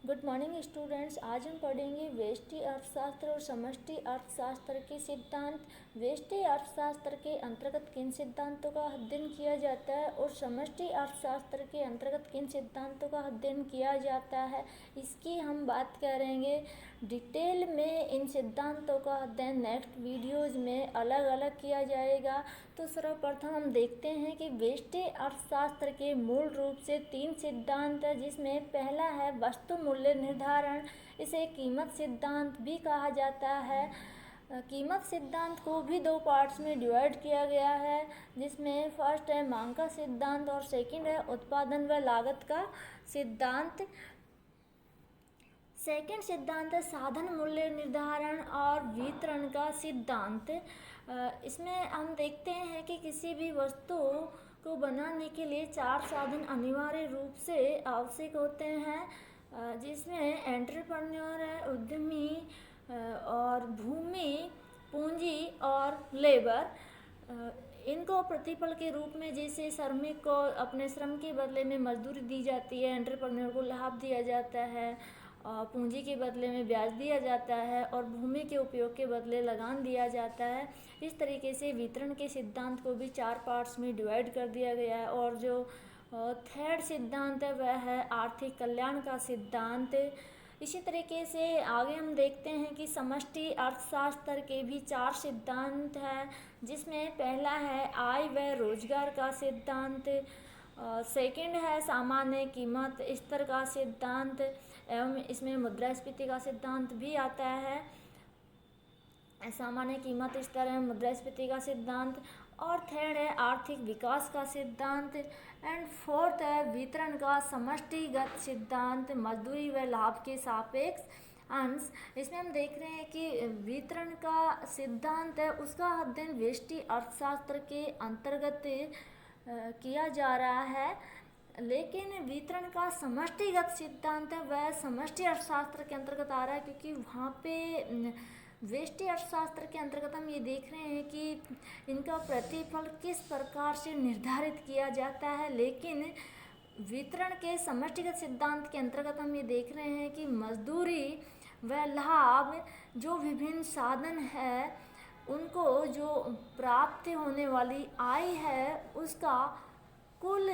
Good morning students. आज हम पढ़ेंगे व्यष्टि अर्थशास्त्र और समष्टि अर्थशास्त्र के सिद्धांत। व्यष्टि अर्थशास्त्र के अंतर्गत किन सिद्धांतों का अध्ययन किया जाता है और समष्टि अर्थशास्त्र के अंतर्गत किन सिद्धांतों का अध्ययन किया जाता है, इसकी हम बात करेंगे। डिटेल में इन सिद्धांतों का अध्ययन नेक्स्ट वीडियोज़ में अलग अलग किया जाएगा। तो सर्वप्रथम हम देखते हैं कि व्यष्टि अर्थशास्त्र के मूल रूप से 3 सिद्धांत है, जिसमें पहला है वस्तु मूल्य निर्धारण। इसे कीमत सिद्धांत भी कहा जाता है। कीमत सिद्धांत को भी 2 पार्ट्स में डिवाइड किया गया है, जिसमें फर्स्ट है मांग का सिद्धांत और सेकंड है उत्पादन व लागत का सिद्धांत। सेकंड सिद्धांत है साधन मूल्य निर्धारण और वितरण का सिद्धांत। इसमें हम देखते हैं कि किसी भी वस्तु को बनाने के लिए 4 साधन अनिवार्य रूप से आवश्यक होते हैं, जिसमें एंटरप्रेन्योर है, उद्यमी और भूमि, पूंजी और लेबर। इनको प्रतिफल के रूप में जैसे श्रमिक को अपने श्रम के बदले में मजदूरी दी जाती है, एंटरप्रेन्योर को लाभ दिया जाता है, पूंजी के बदले में ब्याज दिया जाता है और भूमि के उपयोग के बदले लगान दिया जाता है। इस तरीके से वितरण के सिद्धांत को भी 4 पार्ट्स में डिवाइड कर दिया गया है। और जो थर्ड सिद्धांत है वह है आर्थिक कल्याण का सिद्धांत। इसी तरीके से आगे हम देखते हैं कि समष्टि अर्थशास्त्र के भी 4 सिद्धांत हैं, जिसमें पहला है आय व रोजगार का सिद्धांत, सेकंड है सामान्य कीमत स्तर का सिद्धांत एवं इसमें मुद्रास्फीति का सिद्धांत भी आता है। सामान्य कीमत स्तर एवं मुद्रास्फीति का सिद्धांत। और थर्ड है आर्थिक विकास का सिद्धांत एंड फोर्थ है वितरण का समष्टिगत सिद्धांत, मजदूरी व लाभ के सापेक्ष अंश। इसमें हम देख रहे हैं कि वितरण का सिद्धांत है उसका अध्ययन व्यष्टि अर्थशास्त्र के अंतर्गत किया जा रहा है, लेकिन वितरण का समष्टिगत सिद्धांत है वह समष्टि अर्थशास्त्र के अंतर्गत आ रहा है, क्योंकि वहाँ पे व्यष्टि अर्थशास्त्र के अंतर्गत हम ये देख रहे हैं कि इनका प्रतिफल किस प्रकार से निर्धारित किया जाता है। लेकिन वितरण के समष्टिगत सिद्धांत के अंतर्गत हम ये देख रहे हैं कि मजदूरी व लाभ जो विभिन्न साधन है उनको जो प्राप्त होने वाली आय है उसका कुल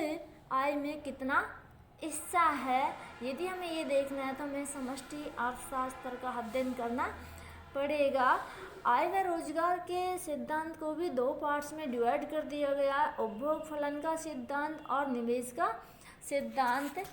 आय में कितना हिस्सा है, यदि हमें ये देखना है तो हमें समष्टि अर्थशास्त्र का अध्ययन करना पड़ेगा। आय व रोजगार के सिद्धांत को भी 2 पार्ट्स में डिवाइड कर दिया गया है, उपभोग फलन का सिद्धांत और निवेश का सिद्धांत।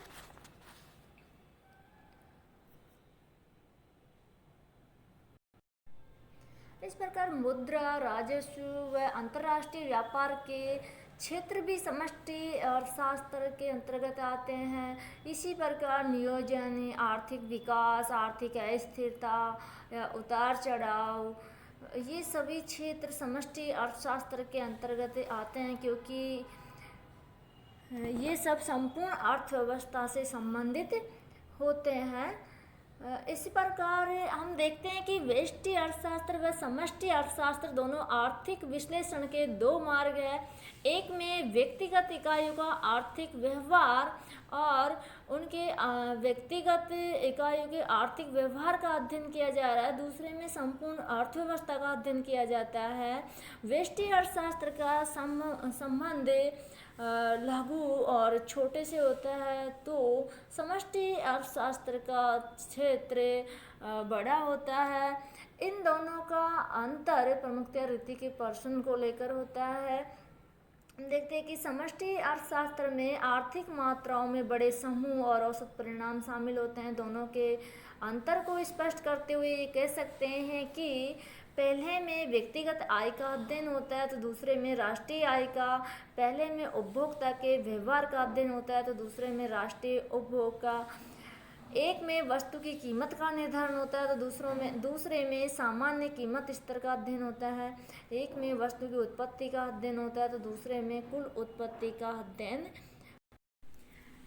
इस प्रकार मुद्रा, राजस्व व अंतर्राष्ट्रीय व्यापार के क्षेत्र भी समष्टि अर्थशास्त्र के अंतर्गत आते हैं। इसी प्रकार नियोजन, आर्थिक विकास, आर्थिक अस्थिरता या उतार चढ़ाव, ये सभी क्षेत्र समष्टि अर्थशास्त्र के अंतर्गत आते हैं, क्योंकि ये सब संपूर्ण अर्थव्यवस्था से संबंधित होते हैं। इसी प्रकार हम देखते हैं कि व्यष्टि अर्थशास्त्र व समष्टि अर्थशास्त्र दोनों आर्थिक विश्लेषण के 2 मार्ग हैं। एक में व्यक्तिगत इकाइयों का आर्थिक व्यवहार और उनके व्यक्तिगत इकाइयों के आर्थिक व्यवहार का अध्ययन किया जा रहा है, दूसरे में संपूर्ण अर्थव्यवस्था का अध्ययन किया जाता है। व्यष्टि अर्थशास्त्र का संबंध लघु और छोटे से होता है, तो समष्टि अर्थशास्त्र का क्षेत्र बड़ा होता है। इन दोनों का अंतर प्रमुखतः रीति के पर्सन को लेकर होता है। देखते हैं कि समष्टि अर्थशास्त्र में आर्थिक मात्राओं में बड़े समूह और औसत परिणाम शामिल होते हैं। दोनों के अंतर को स्पष्ट करते हुए ये कह सकते हैं कि पहले में व्यक्तिगत आय का अध्ययन होता है तो दूसरे में राष्ट्रीय आय का। पहले में उपभोक्ता के व्यवहार का अध्ययन होता है तो दूसरे में राष्ट्रीय उपभोग का। एक में वस्तु की कीमत का निर्धारण होता है तो दूसरे में सामान्य कीमत स्तर का अध्ययन होता है। एक में वस्तु की उत्पत्ति का अध्ययन होता है तो दूसरे में कुल उत्पत्ति का अध्ययन।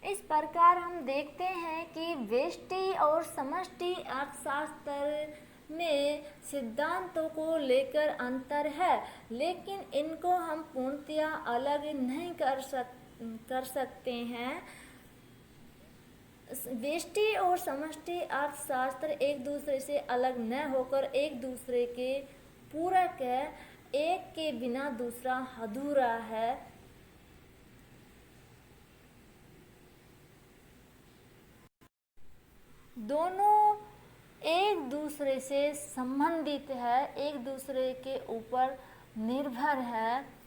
इस प्रकार हम देखते हैं कि व्यष्टि और समष्टि अर्थशास्त्र में सिद्धांतों को लेकर अंतर है, लेकिन इनको हम पूर्णतया अलग नहीं कर सकते हैं। व्यष्टि और समष्टि अर्थशास्त्र एक दूसरे से अलग न होकर एक दूसरे के पूरक है। एक के बिना दूसरा अधूरा है। दोनों एक दूसरे से संबंधित है, एक दूसरे के ऊपर निर्भर है।